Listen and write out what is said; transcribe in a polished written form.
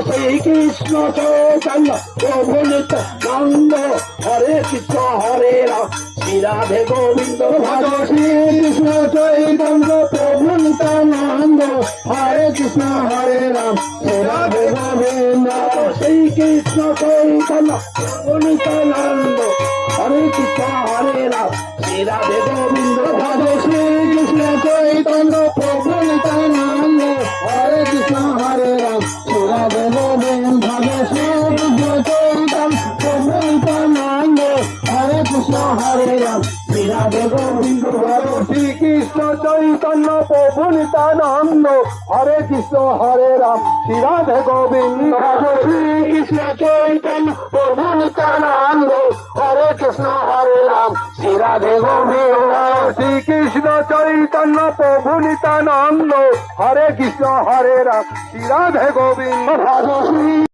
শ্রী কৃষ্ণ চৈতন্য প্রভু নিত্যানন্দ হরে কৃষ্ণ হরে রাম শ্রী রাধে গোবিন্দ ভজ শ্রী কৃষ্ণ চৈতন্য প্রভু নিত্যানন্দ হরে কৃষ্ণ হরে রাম শ্রী রাধে গোবিন্দ শ্রী কৃষ্ণ চৈতন্য প্রভু নিত্যানন্দ হরে কৃষ্ণ হরে রাম শ্রী রাধে গোবিন্দ ভজ শ্রী কৃষ্ণ চৈতন্য প্রভু নিত্যানন্দ হরে কৃষ্ণ হরে রাম শ্রী রাধে গোবিন্দ ভজ শ্রী কৃষ্ণ চৈতন্য প্রভু নিত্যানন্দ হরে কৃষ্ণ হরে রাম শ্রী রাধে গোবিন্দ ভজ শ্রী কৃষ্ণ চৈতন্য প্রভু নিত্যানন্দ হরে কৃষ্ণ হরে রাম শ্রী রাধে গোবিন্দ ভজ শ্রী কৃষ্ণ চৈতন্য প্রভু নিত্যানন্দ হরে কৃষ্ণ হরে রাম শ্রী রাধে গোবিন্দ শ্রী কৃষ্ণ চৈতন্য প্রভু নিত্যানন্দ হরে কৃষ্ণ হরে রাম শ্রী রাধে গোবিন্দ ভজ শ্রী